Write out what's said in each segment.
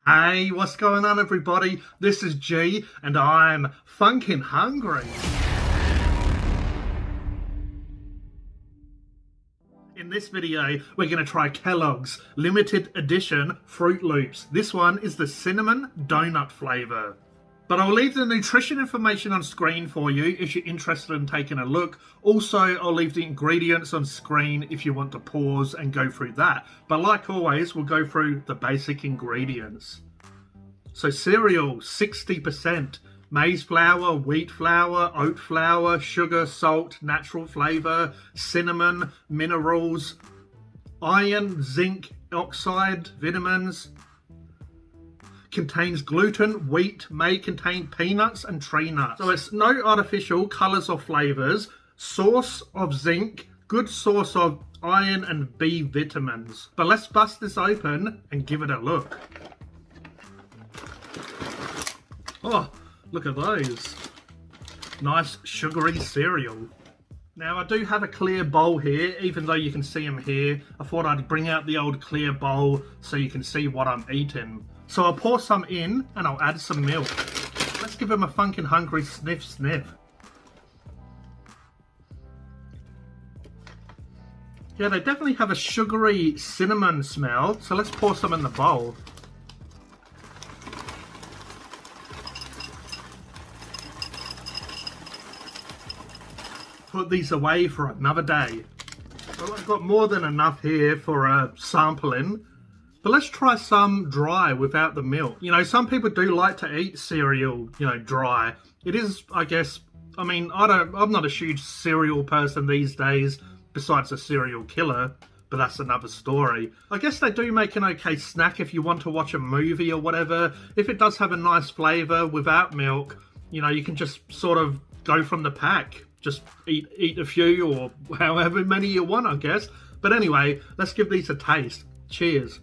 Hey, what's going on everybody? This is G and I'm funkin' hungry. In this video, we're going to try Kellogg's limited edition Froot Loops. This one is the cinnamon donut flavour. But I'll leave the nutrition information on screen for you if you're interested in taking a look. Also, I'll leave the ingredients on screen if you want to pause and go through that. But like always, we'll go through the basic ingredients. So cereal, 60%. Maize flour, wheat flour, oat flour, sugar, salt, natural flavour, cinnamon, minerals, iron, zinc, oxide, vitamins. Contains gluten, wheat, may contain peanuts and tree nuts. So it's no artificial colours or flavours, source of zinc, good source of iron and B vitamins. But let's bust this open and give it a look. Oh, look at those. Nice sugary cereal. Now I do have a clear bowl here, even though you can see them here. I thought I'd bring out the old clear bowl so you can see what I'm eating. So I'll pour some in and I'll add some milk. Let's give them a funkin' hungry sniff sniff. Yeah, they definitely have a sugary cinnamon smell. So let's pour some in the bowl. Put these away for another day. Well, I've got more than enough here for a sampling. But let's try some dry without the milk. You know, some people do like to eat cereal, you know, dry. It is, I guess, I mean, I'm not a huge cereal person these days, besides a cereal killer, but that's another story. I guess they do make an okay snack if you want to watch a movie or whatever. If it does have a nice flavour without milk, you know, you can just sort of go from the pack. Just eat a few or however many you want, I guess. But anyway, let's give these a taste. Cheers.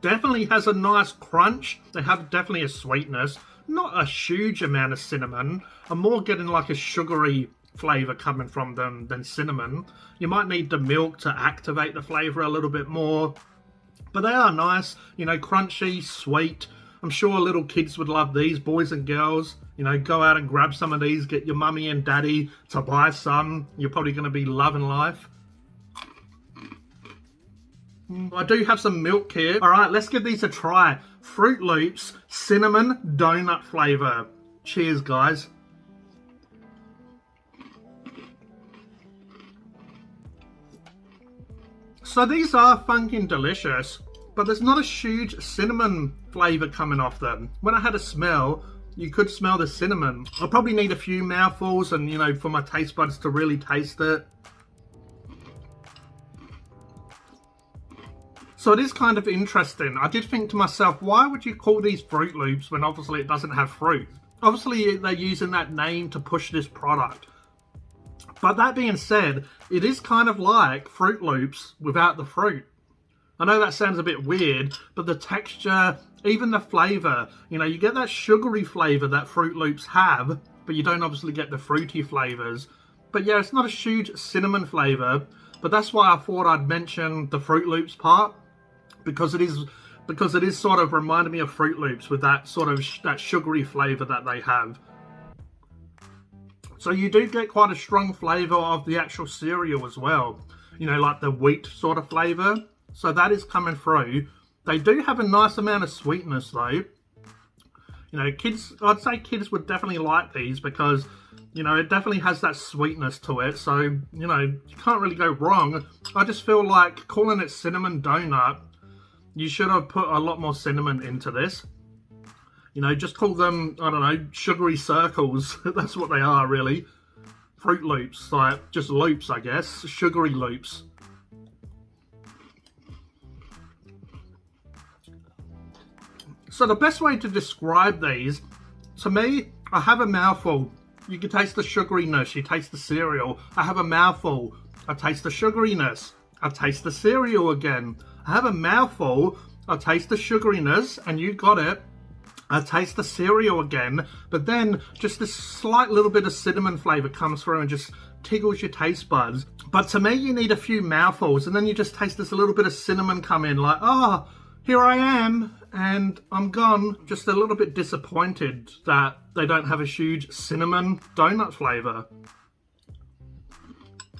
Definitely has a nice crunch. They have definitely a sweetness. Not a huge amount of cinnamon. I'm more getting like a sugary flavour coming from them than cinnamon. You might need the milk to activate the flavour a little bit more. But they are nice, you know, crunchy, sweet. I'm sure little kids would love these, boys and girls. You know, go out and grab some of these, get your mummy and daddy to buy some. You're probably going to be loving life. I do have some milk here. Alright, let's give these a try. Froot Loops cinnamon donut flavour. Cheers, guys. So these are funkin' delicious, but there's not a huge cinnamon flavour coming off them. When I had a smell, you could smell the cinnamon. I'll probably need a few mouthfuls and, you know, for my taste buds to really taste it. So it is kind of interesting. I did think to myself, why would you call these Froot Loops when obviously it doesn't have fruit? Obviously they're using that name to push this product. But that being said, it is kind of like Froot Loops without the fruit. I know that sounds a bit weird, but the texture, even the flavour, you know, you get that sugary flavour that Froot Loops have, but you don't obviously get the fruity flavours. But yeah, it's not a huge cinnamon flavour, but that's why I thought I'd mention the Froot Loops part. Because it is sort of reminding me of Froot Loops with that sort of that sugary flavour that they have. So you do get quite a strong flavour of the actual cereal as well. You know, like the wheat sort of flavour. So that is coming through. They do have a nice amount of sweetness though. You know, kids, I'd say kids would definitely like these because, you know, it definitely has that sweetness to it. So, you know, you can't really go wrong. I just feel like calling it cinnamon donut, you should have put a lot more cinnamon into this. You know, just call them, I don't know, sugary circles. That's what they are, really. Froot Loops, like, just loops, I guess. Sugary loops. So the best way to describe these, to me, I have a mouthful. You can taste the sugariness, you taste the cereal. I have a mouthful, I taste the sugariness. I taste the cereal again. I have a mouthful, I taste the sugariness, and you got it. I taste the cereal again, but then just this slight little bit of cinnamon flavour comes through and just tickles your taste buds. But to me, you need a few mouthfuls, and then you just taste this little bit of cinnamon come in, like, oh, here I am, and I'm gone. Just a little bit disappointed that they don't have a huge cinnamon donut flavour.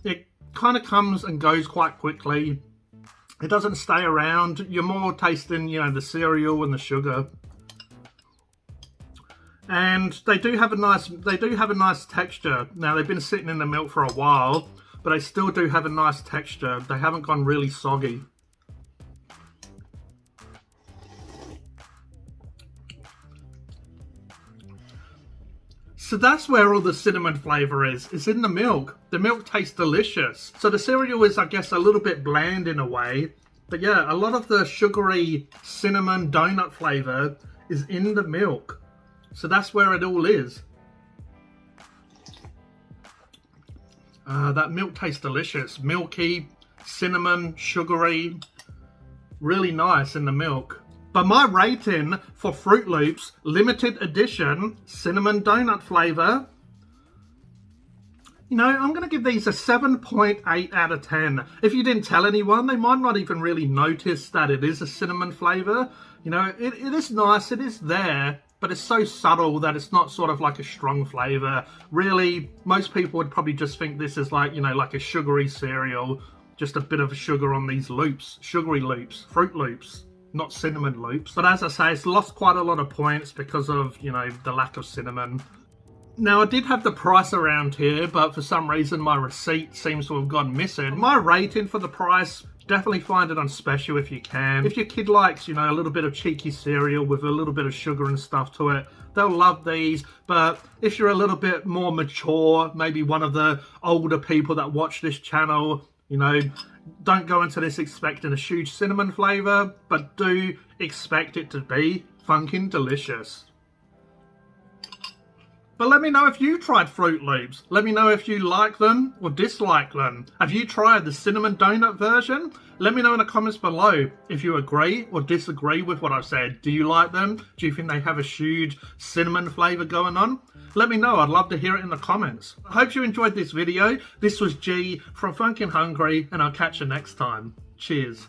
It kind of comes and goes quite quickly. It doesn't stay around. You're more tasting, you know, the cereal and the sugar. And they do have a nice texture. Now, they've been sitting in the milk for a while, but they still do have a nice texture. They haven't gone really soggy. So that's where all the cinnamon flavour is. It's in the milk. The milk tastes delicious. So the cereal is, I guess, a little bit bland in a way. But yeah, a lot of the sugary cinnamon donut flavour is in the milk. So that's where it all is. That milk tastes delicious. Milky, cinnamon, sugary. Really nice in the milk. But my rating for Froot Loops limited edition cinnamon donut flavour, you know, I'm going to give these a 7.8 out of 10. If you didn't tell anyone, they might not even really notice that it is a cinnamon flavour. You know, it is nice, it is there, but it's so subtle that it's not sort of like a strong flavour. Really, most people would probably just think this is like, you know, like a sugary cereal, just a bit of sugar on these loops, sugary loops, Froot Loops. Not cinnamon loops. But as I say, it's lost quite a lot of points because of, you know, the lack of cinnamon. Now, I did have the price around here, but for some reason my receipt seems to have gone missing. My rating for the price, definitely find it on special if you can. If your kid likes, you know, a little bit of cheeky cereal with a little bit of sugar and stuff to it, they'll love these. But if you're a little bit more mature, maybe one of the older people that watch this channel, you know, don't go into this expecting a huge cinnamon flavour, but do expect it to be Phunken delicious. But let me know if you tried Froot Loops. Let me know if you like them or dislike them. Have you tried the cinnamon donut version? Let me know in the comments below if you agree or disagree with what I've said. Do you like them? Do you think they have a huge cinnamon flavour going on? Let me know. I'd love to hear it in the comments. I hope you enjoyed this video. This was G from Phunken Hungry, and I'll catch you next time. Cheers.